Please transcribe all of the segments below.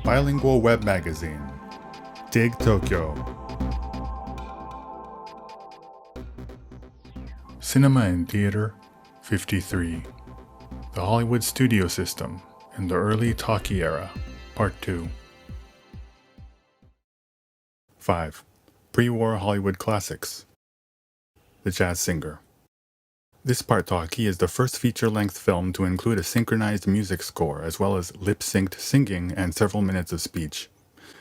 bilingual web magazine, Dig Tokyo. Cinema and Theater 53. The Hollywood Studio System in the Early Talkie Era, Part 2. 5. Pre-war Hollywood Classics. The Jazz Singer. This part Talkie is the first feature-length film to include a synchronized music score as well as lip-synced singing and several minutes of speech.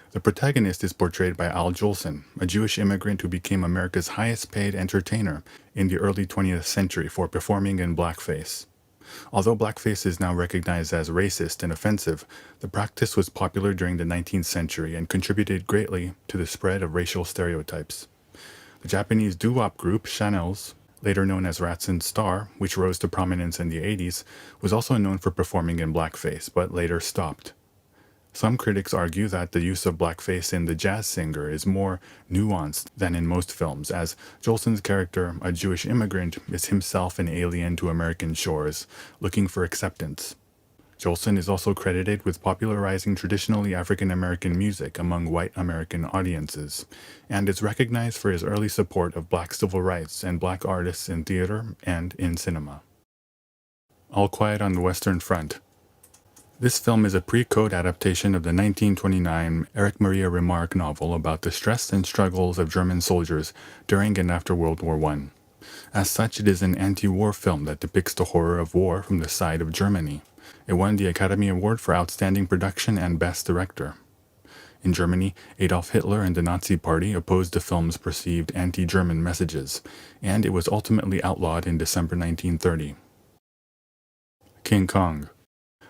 The protagonist is portrayed by Al Jolson, a Jewish immigrant who became America's highest-paid entertainer in the early 20th century for performing in blackface. Although blackface is now recognized as racist and offensive, the practice was popular during the 19th century and contributed greatly to the spread of racial stereotypes. The Japanese doo-wop group Chanel's, later known as Rats and Star, which rose to prominence in the 80s, was also known for performing in blackface, but later stopped. Some critics argue that the use of blackface in The Jazz Singer is more nuanced than in most films, as Jolson's character, a Jewish immigrant, is himself an alien to American shores, looking for acceptance. Jolson is also credited with popularizing traditionally African-American music among white American audiences, and is recognized for his early support of black civil rights and black artists in theater and in cinema. All Quiet on the Western Front. This film is a pre-code adaptation of the 1929 Erich Maria Remarque novel about the stress and struggles of German soldiers during and after World War I. As such, it is an anti-war film that depicts the horror of war from the side of Germany. It won the Academy Award for Outstanding Production and Best Director. In Germany, Adolf Hitler and the Nazi Party opposed the film's perceived anti-German messages, and it was ultimately outlawed in December 1930. King Kong.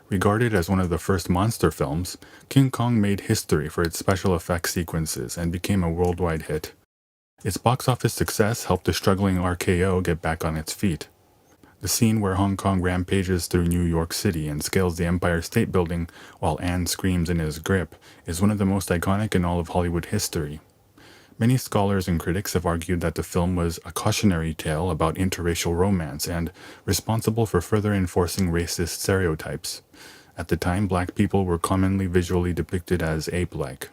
Regarded as one of the first monster films, King Kong made history for its special effects sequences and became a worldwide hit. Its box office success helped the struggling RKO get back on its feet. The scene where Hong Kong rampages through New York City and scales the Empire State Building while Anne screams in his grip is one of the most iconic in all of Hollywood history. Many scholars and critics have argued that the film was a cautionary tale about interracial romance and responsible for further enforcing racist stereotypes. At the time, black people were commonly visually depicted as ape-like.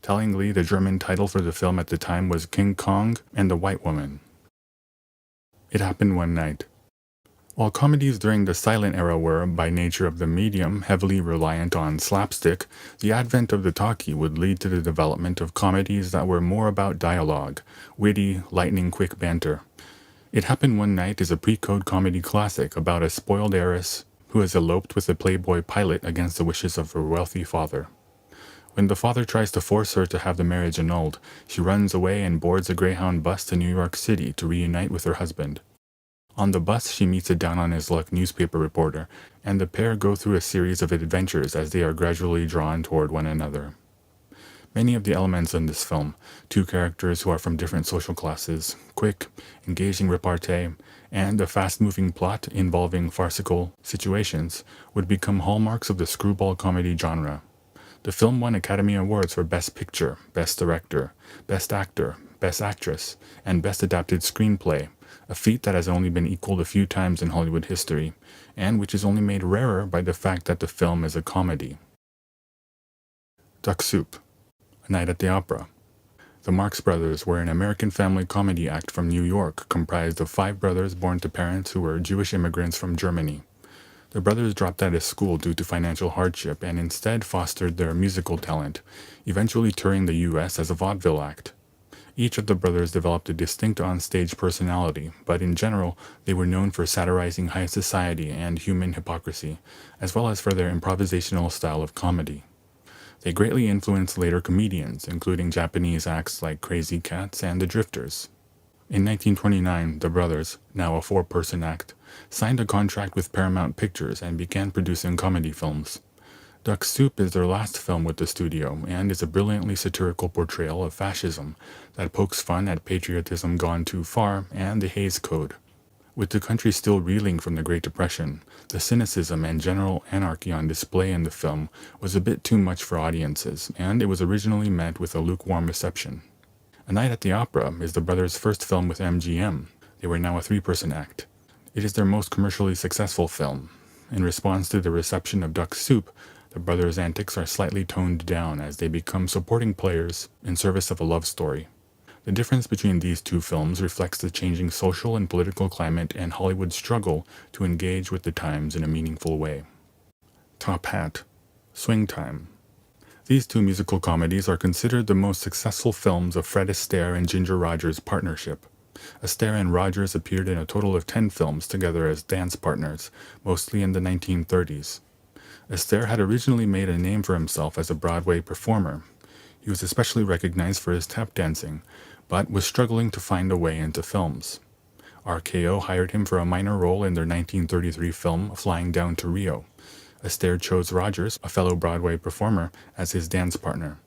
Tellingly, the German title for the film at the time was King Kong and the White Woman. It Happened One Night. While comedies during the silent era were, by nature of the medium, heavily reliant on slapstick, the advent of the talkie would lead to the development of comedies that were more about dialogue, witty, lightning-quick banter. It Happened One Night is a pre-code comedy classic about a spoiled heiress who has eloped with a playboy pilot against the wishes of her wealthy father. When the father tries to force her to have the marriage annulled, she runs away and boards a Greyhound bus to New York City to reunite with her husband. On the bus, she meets a down-on-his-luck newspaper reporter, and the pair go through a series of adventures as they are gradually drawn toward one another. Many of the elements in this film, two characters who are from different social classes, quick, engaging repartee, and a fast-moving plot involving farcical situations, would become hallmarks of the screwball comedy genre. The film won Academy Awards for Best Picture, Best Director, Best Actor, Best Actress, and Best Adapted Screenplay, a feat that has only been equaled a few times in Hollywood history, and which is only made rarer by the fact that the film is a comedy. Duck Soup. A Night at the Opera. The Marx Brothers were an American family comedy act from New York comprised of 5 brothers born to parents who were Jewish immigrants from Germany. The brothers dropped out of school due to financial hardship and instead fostered their musical talent, eventually touring the U.S. as a vaudeville act. Each of the brothers developed a distinct on-stage personality, but in general, they were known for satirizing high society and human hypocrisy, as well as for their improvisational style of comedy. They greatly influenced later comedians, including Japanese acts like Crazy Cats and the Drifters. In 1929, the brothers, now a 4-person act, signed a contract with Paramount Pictures and began producing comedy films. Duck Soup is their last film with the studio and is a brilliantly satirical portrayal of fascism that pokes fun at patriotism gone too far and the Hays Code. With the country still reeling from the Great Depression, the cynicism and general anarchy on display in the film was a bit too much for audiences, and it was originally met with a lukewarm reception. A Night at the Opera is the brothers' first film with MGM. They were now a 3-person act. It is their most commercially successful film. In response to the reception of Duck Soup, The brothers' antics are slightly toned down as they become supporting players in service of a love story. The difference between these two films reflects the changing social and political climate and Hollywood's struggle to engage with the times in a meaningful way. Top Hat, Swing Time. These two musical comedies are considered the most successful films of Fred Astaire and Ginger Rogers' partnership. Astaire and Rogers appeared in a total of 10 films together as dance partners, mostly in the 1930s. Astaire had originally made a name for himself as a Broadway performer. He was especially recognized for his tap dancing, but was struggling to find a way into films. RKO hired him for a minor role in their 1933 film Flying Down to Rio. Astaire chose Rogers, a fellow Broadway performer, as his dance partner.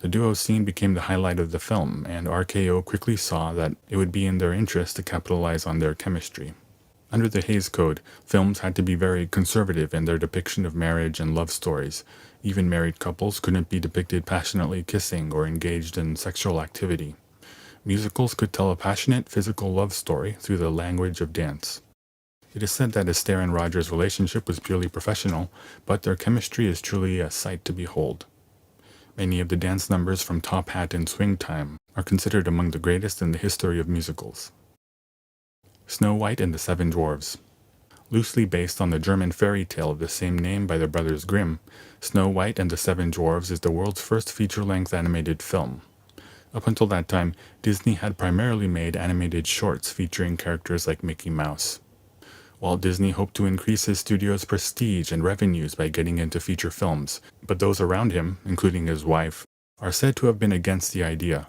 The duo scene became the highlight of the film, and RKO quickly saw that it would be in their interest to capitalize on their chemistry. Under the Hays Code, films had to be very conservative in their depiction of marriage and love stories. Even married couples couldn't be depicted passionately kissing or engaged in sexual activity. Musicals could tell a passionate physical love story through the language of dance. It is said that Astaire and Rogers' relationship was purely professional, but their chemistry is truly a sight to behold. Many of the dance numbers from Top Hat and Swing Time are considered among the greatest in the history of musicals. Snow White and the Seven Dwarfs. Loosely based on the German fairy tale of the same name by the brothers Grimm, Snow White and the Seven Dwarfs is the world's first feature-length animated film. Up until that time, Disney had primarily made animated shorts featuring characters like Mickey Mouse. Walt Disney hoped to increase his studio's prestige and revenues by getting into feature films, but those around him, including his wife, are said to have been against the idea.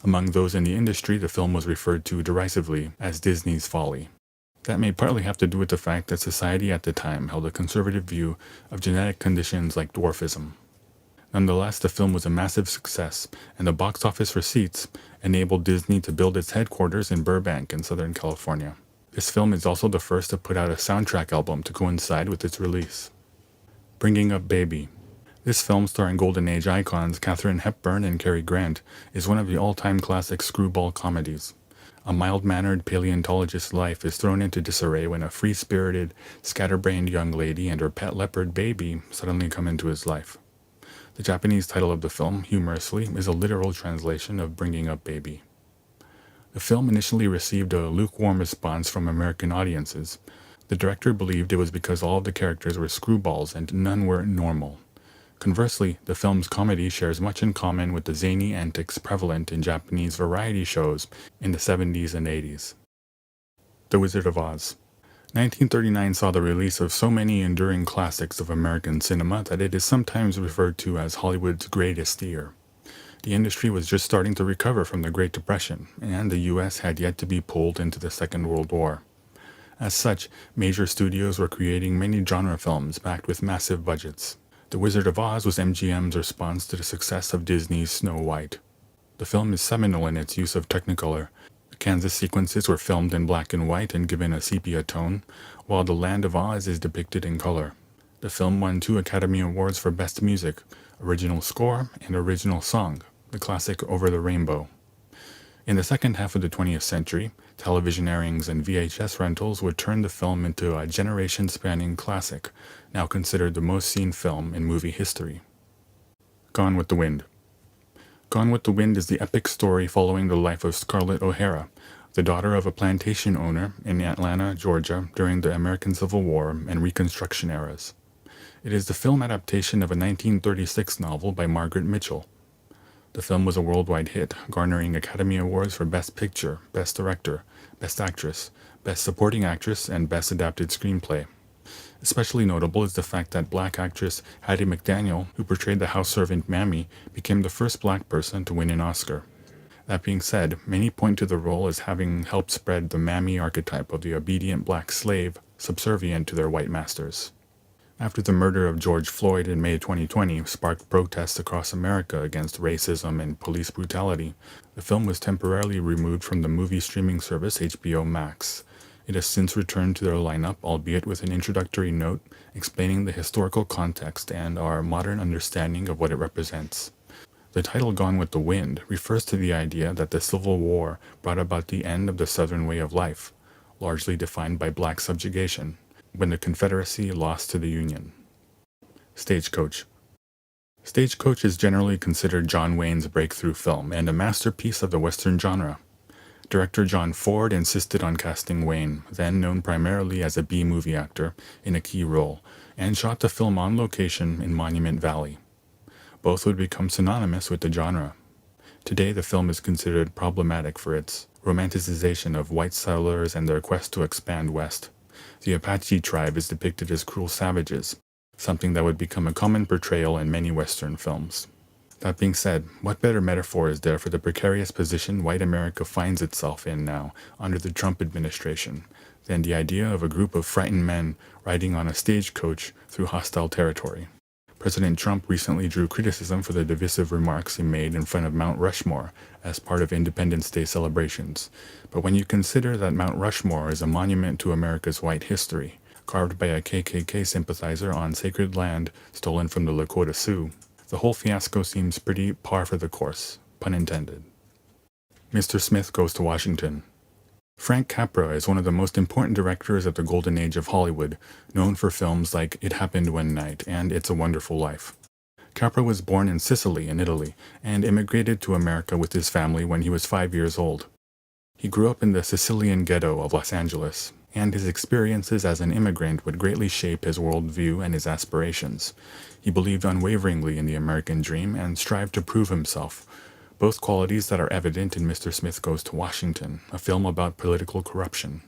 Among those in the industry, the film was referred to derisively as Disney's folly. That may partly have to do with the fact that society at the time held a conservative view of genetic conditions like dwarfism. Nonetheless, the film was a massive success, and the box office receipts enabled Disney to build its headquarters in Burbank in Southern California. This film is also the first to put out a soundtrack album to coincide with its release. Bringing Up Baby. This film, starring Golden Age icons Katharine Hepburn and Cary Grant, is one of the all-time classic screwball comedies. A mild-mannered paleontologist's life is thrown into disarray when a free-spirited, scatterbrained young lady and her pet leopard baby suddenly come into his life. The Japanese title of the film, humorously, is a literal translation of Bringing Up Baby. The film initially received a lukewarm response from American audiences. The director believed it was because all of the characters were screwballs and none were normal. Conversely, the film's comedy shares much in common with the zany antics prevalent in Japanese variety shows in the 70s and 80s. The Wizard of Oz. 1939 saw the release of so many enduring classics of American cinema that it is sometimes referred to as Hollywood's greatest year. The industry was just starting to recover from the Great Depression, and the U.S. had yet to be pulled into the Second World War. As such, major studios were creating many genre films backed with massive budgets. The Wizard of Oz was MGM's response to the success of Disney's Snow White. The film is seminal in its use of Technicolor. The Kansas sequences were filmed in black and white and given a sepia tone, while the Land of Oz is depicted in color. The film won 2 Academy Awards for Best Music, Original Score, and Original Song, the classic Over the Rainbow. In the second half of the 20th century, television airings and VHS rentals would turn the film into a generation-spanning classic, now considered the most seen film in movie history. Gone with the Wind. Gone with the Wind is the epic story following the life of Scarlett O'Hara, the daughter of a plantation owner in Atlanta, Georgia, during the American Civil War and Reconstruction eras. It is the film adaptation of a 1936 novel by Margaret Mitchell. The film was a worldwide hit, garnering Academy Awards for Best Picture, Best Director, Best Actress, Best Supporting Actress, and Best Adapted Screenplay. Especially notable is the fact that black actress Hattie McDaniel, who portrayed the house servant Mammy, became the first black person to win an Oscar. That being said, many point to the role as having helped spread the Mammy archetype of the obedient black slave, subservient to their white masters. After the murder of George Floyd in May 2020 sparked protests across America against racism and police brutality, the film was temporarily removed from the movie streaming service HBO Max. It has since returned to their lineup, albeit with an introductory note explaining the historical context and our modern understanding of what it represents. The title Gone with the Wind refers to the idea that the Civil War brought about the end of the Southern way of life, largely defined by black subjugation, when the Confederacy lost to the Union. Stagecoach. Stagecoach is generally considered John Wayne's breakthrough film and a masterpiece of the Western genre. Director John Ford insisted on casting Wayne, then known primarily as a B-movie actor, in a key role, and shot the film on location in Monument Valley. Both would become synonymous with the genre. Today, the film is considered problematic for its romanticization of white settlers and their quest to expand west. The Apache tribe is depicted as cruel savages, something that would become a common portrayal in many Western films. That being said, what better metaphor is there for the precarious position white America finds itself in now under the Trump administration than the idea of a group of frightened men riding on a stagecoach through hostile territory? President Trump recently drew criticism for the divisive remarks he made in front of Mount Rushmore as part of Independence Day celebrations. But when you consider that Mount Rushmore is a monument to America's white history, carved by a KKK sympathizer on sacred land stolen from the Lakota Sioux, the whole fiasco seems pretty par for the course, pun intended. Mr. Smith Goes to Washington. Frank Capra is one of the most important directors of the golden age of Hollywood, known for films like It Happened One Night and It's a Wonderful Life. Capra was born in Sicily in Italy and immigrated to America with his family when he was 5 years old. He grew up in the Sicilian ghetto of Los Angeles, and his experiences as an immigrant would greatly shape his worldview and his aspirations. He believed unwaveringly in the American dream and strived to prove himself, both qualities that are evident in Mr. Smith Goes to Washington, a film about political corruption.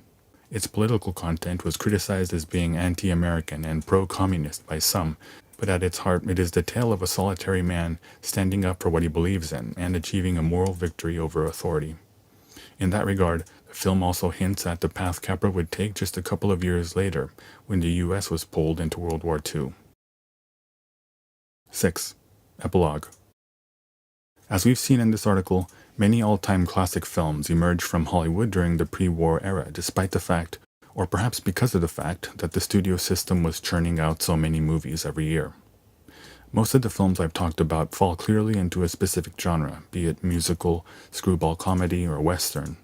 Its political content was criticized as being anti-American and pro-communist by some, but at its heart it is the tale of a solitary man standing up for what he believes in and achieving a moral victory over authority. In that regard, the film also hints at the path Capra would take just a couple of years later, when the U.S. was pulled into World War II. 6. Epilogue. As we've seen in this article, many all-time classic films emerged from Hollywood during the pre-war era, despite the fact, or perhaps because of the fact, that the studio system was churning out so many movies every year. Most of the films I've talked about fall clearly into a specific genre, be it musical, screwball comedy, or western.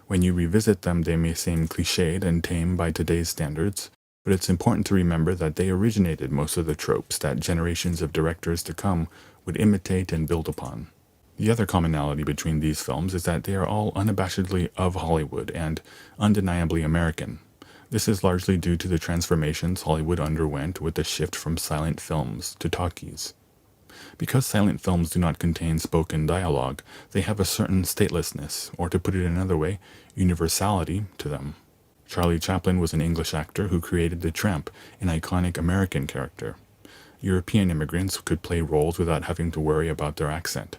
When you revisit them, they may seem cliched and tame by today's standards, but it's important to remember that they originated most of the tropes that generations of directors to come would imitate and build upon. The other commonality between these films is that they are all unabashedly of Hollywood and undeniably American. This is largely due to the transformations Hollywood underwent with the shift from silent films to talkies. Because silent films do not contain spoken dialogue, they have a certain statelessness, or to put it another way, universality to them. Charlie Chaplin was an English actor who created the Tramp, an iconic American character. European immigrants could play roles without having to worry about their accent.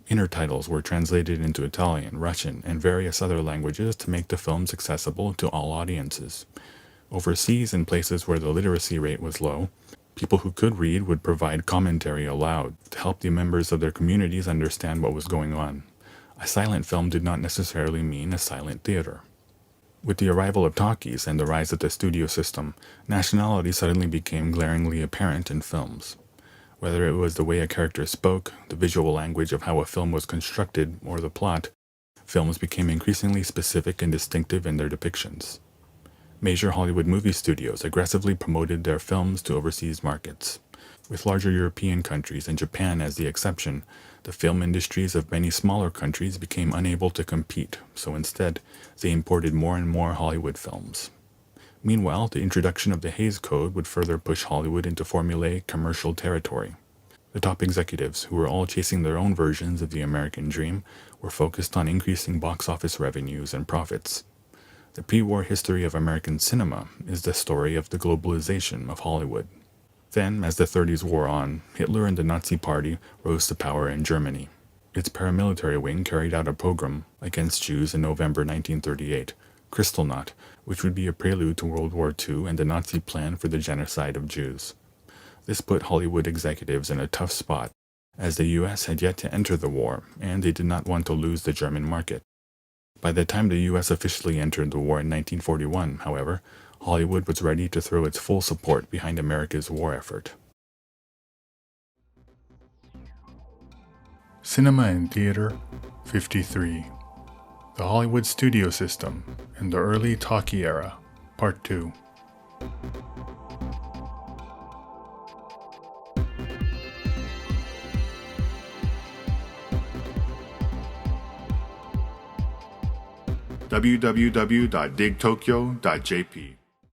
Intertitles were translated into Italian, Russian, and various other languages to make the films accessible to all audiences. Overseas, in places where the literacy rate was low, people who could read would provide commentary aloud to help the members of their communities understand what was going on. A silent film did not necessarily mean a silent theater. With the arrival of talkies and the rise of the studio system, nationality suddenly became glaringly apparent in films. Whether it was the way a character spoke, the visual language of how a film was constructed, or the plot, films became increasingly specific and distinctive in their depictions. Major Hollywood movie studios aggressively promoted their films to overseas markets. With larger European countries and Japan as the exception, the film industries of many smaller countries became unable to compete, so instead, they imported more and more Hollywood films. Meanwhile, the introduction of the Hays Code would further push Hollywood into formulaic commercial territory. The top executives, who were all chasing their own versions of the American dream, were focused on increasing box office revenues and profits. The pre-war history of American cinema is the story of the globalization of Hollywood. Then, as the 30s wore on, Hitler and the Nazi Party rose to power in Germany. Its paramilitary wing carried out a pogrom against Jews in November 1938, Kristallnacht, which would be a prelude to World War II and the Nazi plan for the genocide of Jews. This put Hollywood executives in a tough spot, as the U.S. had yet to enter the war, and they did not want to lose the German market. By the time the U.S. officially entered the war in 1941, however, Hollywood was ready to throw its full support behind America's war effort. Cinema and Theater, 53. The Hollywood Studio System in the Early Talkie Era, Part 2. www.digtokyo.jp.